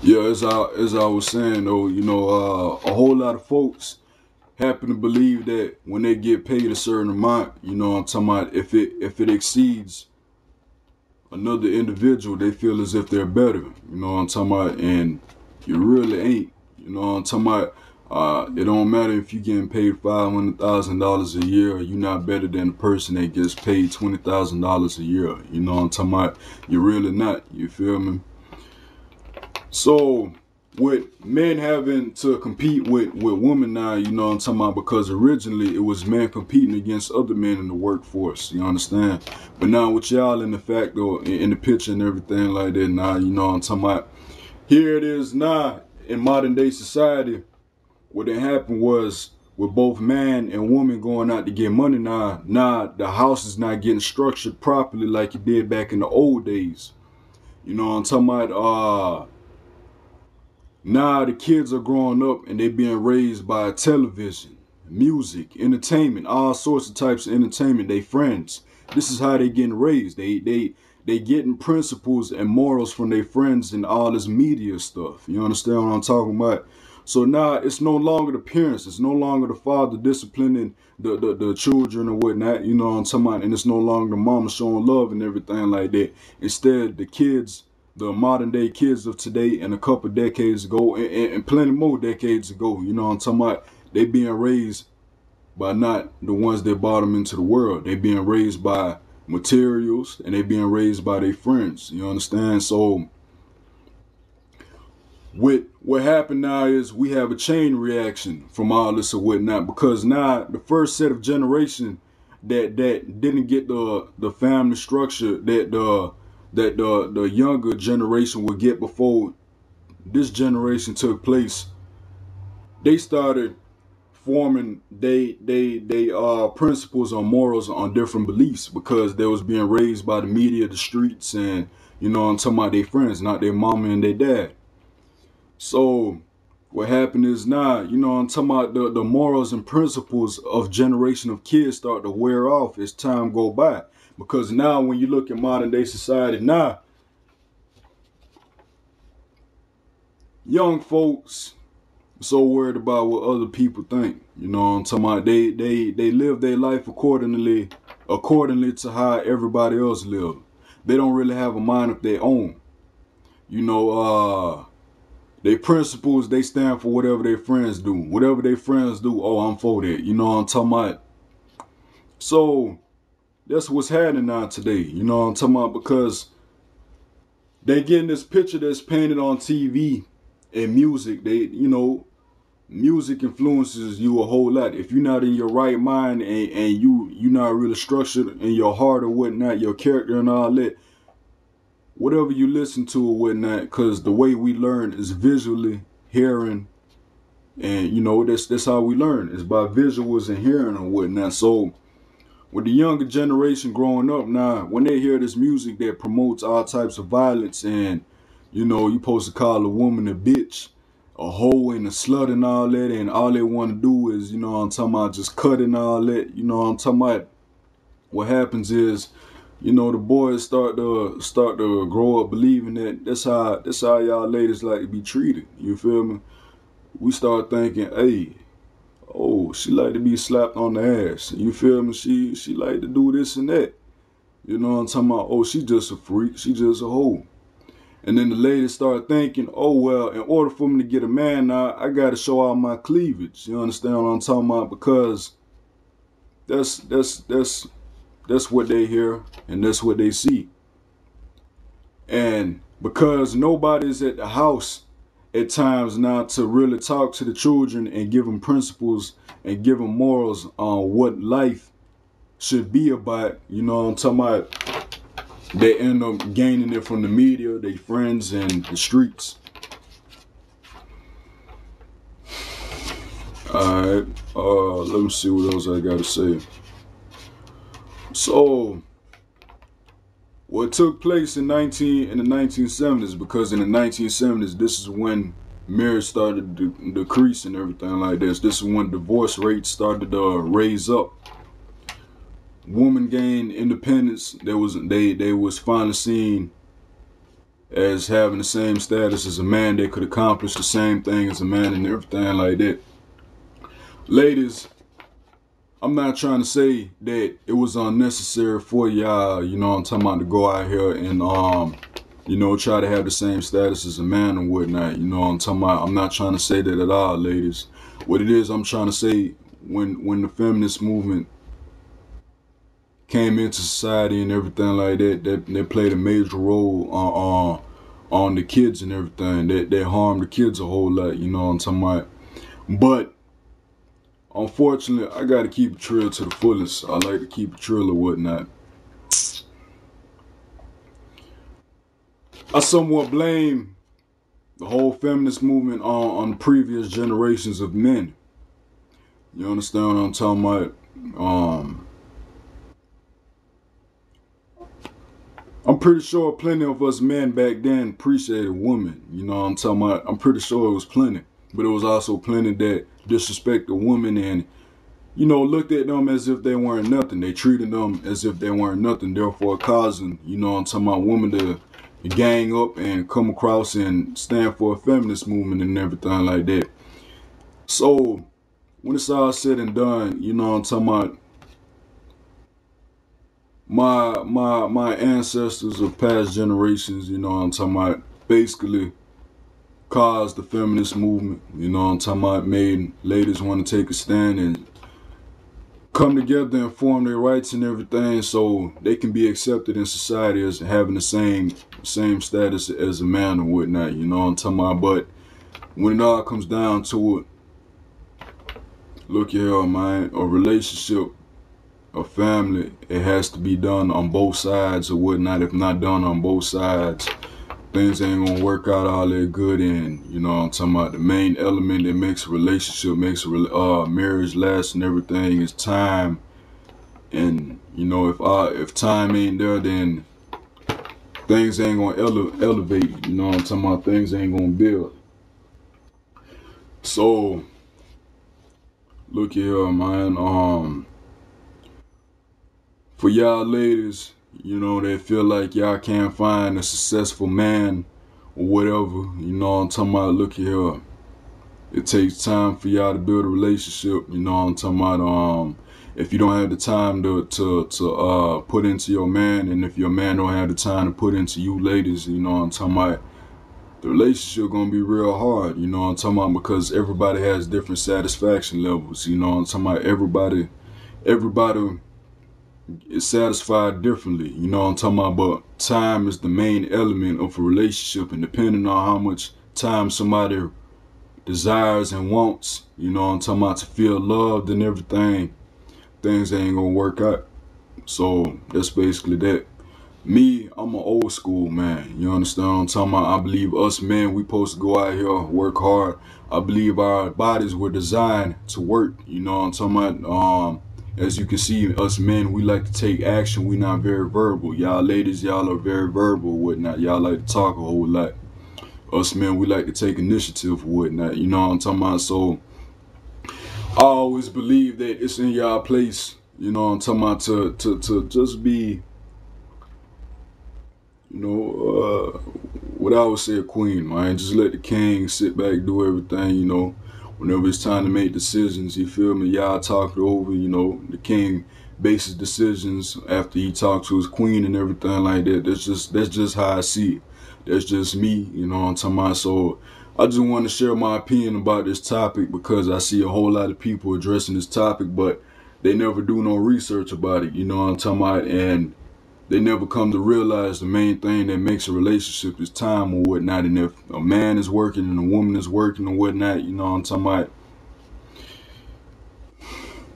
Yeah, as I was saying though, a whole lot of folks happen to believe that when they get paid a certain amount, I'm talking about if it exceeds another individual, they feel as if they're better. I'm talking about, and you really ain't. I'm talking about. It don't matter if you're getting paid $500,000 a year. You're not better than the person that gets paid $20,000 a year. I'm talking about. You're really not. You feel me? So with men having to compete with women now, I'm talking about, because originally it was men competing against other men in the workforce, you understand? But now with y'all in the fact though, in the picture and everything like that now, I'm talking about, here it is now in modern day society. What had happened was, with both man and woman going out to get money now the house is not getting structured properly like it did back in the old days. I'm talking about, now the kids are growing up and they being raised by television, music, entertainment, all sorts of types of entertainment. They friends. This is how they getting raised. They getting principles and morals from their friends and all this media stuff. You understand what I'm talking about? So now it's no longer the parents. It's no longer the father disciplining the children or whatnot. You know what I'm talking about? And it's no longer the mama showing love and everything like that. Instead, the kids, the modern day kids of today and a couple decades ago and plenty more decades ago, you know what I'm talking about, they being raised by not the ones that brought them into the world. They being raised by materials and they being raised by their friends. You understand? So what happened now is we have a chain reaction from all this or whatnot, because now the first set of generation that didn't get the family structure that the younger generation would get before this generation took place, they started forming they principles or morals on different beliefs, because they was being raised by the media, the streets, and I'm talking about their friends, not their mama and their dad. So what happened is now, I'm talking about the morals and principles of generation of kids start to wear off as time go by. Because now when you look at modern day society now, young folks so worried about what other people think. You know what I'm talking about? They live their life accordingly to how everybody else live. They don't really have a mind of their own. Their principles, they stand for whatever their friends do. Whatever their friends do, oh, I'm for that. You know what I'm talking about? So that's what's happening now today. You know what I'm talking about? Because they getting this picture that's painted on TV and music. Music influences you a whole lot. If you're not in your right mind and you're not really structured in your heart or whatnot, your character and all that, whatever you listen to or whatnot, because the way we learn is visually, hearing, and that's how we learn. It's by visuals and hearing and whatnot. So with the younger generation growing up now, when they hear this music that promotes all types of violence, and you supposed to call a woman a bitch, a hoe, and a slut and all that, and all they want to do is, I'm talking about, just cut and all that, I'm talking about. What happens is, the boys start to grow up believing that that's how y'all ladies like to be treated. You feel me? We start thinking, hey, oh, she like to be slapped on the ass. You feel me? She like to do this and that. You know what I'm talking about? Oh, she just a freak. She just a hoe. And then the ladies start thinking, oh, well, in order for me to get a man now, I got to show all my cleavage. You understand what I'm talking about? Because that's what they hear and that's what they see. And because nobody's at the house at times now to really talk to the children and give them principles and give them morals on what life should be about, you know what I'm talking about, they end up gaining it from the media, their friends, and the streets. Alright, let me see what else I gotta say. So what took place in the 1970s, because in the 1970s, this is when marriage started to decrease and everything like this. This is when divorce rates started to raise up. Women gained independence. They was finally seeing as having the same status as a man. They could accomplish the same thing as a man and everything like that. Ladies, I'm not trying to say that it was unnecessary for y'all, you know what I'm talking about, to go out here and you know, try to have the same status as a man and whatnot. You know what I'm talking about? I'm not trying to say that at all, ladies. What it is, I'm trying to say, when the feminist movement came into society and everything like that, they played a major role on the kids and everything. They harmed the kids a whole lot, you know what I'm talking about? But unfortunately, I got to keep it trill to the fullest. I like to keep it trill or whatnot. I somewhat blame the whole feminist movement on the previous generations of men. You understand what I'm talking about? I'm pretty sure plenty of us men back then appreciated women. You know what I'm talking about? I'm pretty sure it was plenty. But it was also plenty that disrespected women and, you know, looked at them as if they weren't nothing. They treated them as if they weren't nothing, therefore causing, you know what I'm talking about, women to gang up and come across and stand for a feminist movement and everything like that. So when it's all said and done, you know what I'm talking about, my ancestors of past generations, you know what I'm talking about, basically caused the feminist movement, you know what I'm talking about, made ladies want to take a stand and come together and form their rights and everything so they can be accepted in society as having the same status as a man or whatnot, you know what I'm talking about. But when it all comes down to it, look here, man, a relationship, a family, it has to be done on both sides or whatnot. If not done on both sides, things ain't gonna work out all that good. And you know what I'm talking about, the main element that makes a relationship, makes a marriage last and everything is time. And you know, if time ain't there, then things ain't gonna elevate. You know what I'm talking about? Things ain't gonna build. So look here, man. For y'all ladies, you know, that feel like y'all can't find a successful man or whatever, you know what I'm talking about, look here. It takes time for y'all to build a relationship, you know what I'm talking about. If you don't have the time to put into your man, and if your man don't have the time to put into you ladies, you know what I'm talking about, the relationship gonna be real hard, you know what I'm talking about, because everybody has different satisfaction levels, you know what I'm talking about. Everybody is satisfied differently, you know what I'm talking about. But time is the main element of a relationship, and depending on how much time somebody desires and wants, you know what I'm talking about, to feel loved and everything, things ain't gonna work out. So that's basically that. Me, I'm an old school man. You understand what I'm talking about? I believe us men, we supposed to go out here, work hard. I believe our bodies were designed to work. You know what I'm talking about? As you can see, us men, we like to take action. We not very verbal. Y'all ladies, y'all are very verbal, whatnot. Y'all like to talk a whole lot. Us men, we like to take initiative, whatnot. You know what I'm talking about? So I always believe that it's in y'all place. You know what I'm talking about, to just be, you know, what I would say, a queen, man. Just let the king sit back, do everything, you know. Whenever it's time to make decisions, you feel me? Y'all talk it over, you know. The king bases decisions after he talks to his queen and everything like that. That's just how I see it. That's just me, you know what I'm talking about. So I just want to share my opinion about this topic because I see a whole lot of people addressing this topic, but they never do no research about it, you know what I'm talking about. And they never come to realize the main thing that makes a relationship is time or whatnot. And if a man is working and a woman is working or whatnot, you know what I'm talking about,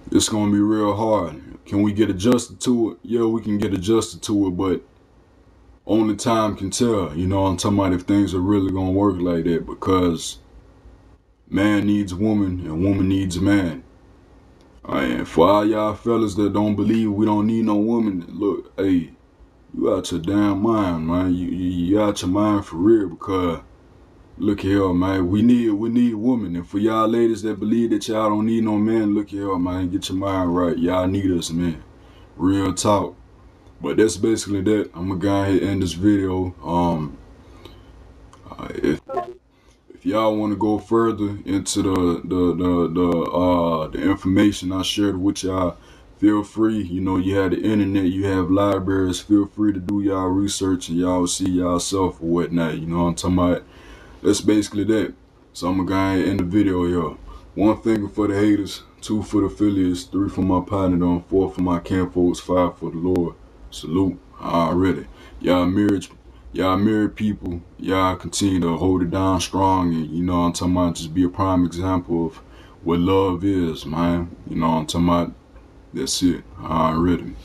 it's going to be real hard. Can we get adjusted to it? Yeah, we can get adjusted to it, but only time can tell, you know what I'm talking about, if things are really going to work like that, because man needs a woman and woman needs a man. And for all y'all fellas that don't believe we don't need no woman, look, hey, you out your damn mind, man. You out your mind for real, because look here, man. We need women. And for y'all ladies that believe that y'all don't need no man, look here, man. Get your mind right. Y'all need us, man. Real talk. But that's basically that. I'm gonna go ahead and end this video. If y'all want to go further into the information I shared with y'all, feel free. You know, you have the internet, you have libraries. Feel free to do y'all research and y'all see yourself or whatnot. You know what I'm talking about? That's basically that. So I'm gonna go ahead and end the video here. 1 finger for the haters, 2 for the affiliates, 3 for my partner, 4 for my camp folks, 5 for the Lord. Salute already. Y'all married people, y'all continue to hold it down strong, and you know what I'm talking about, just be a prime example of what love is, man. You know what I'm talking about? That's it. Already.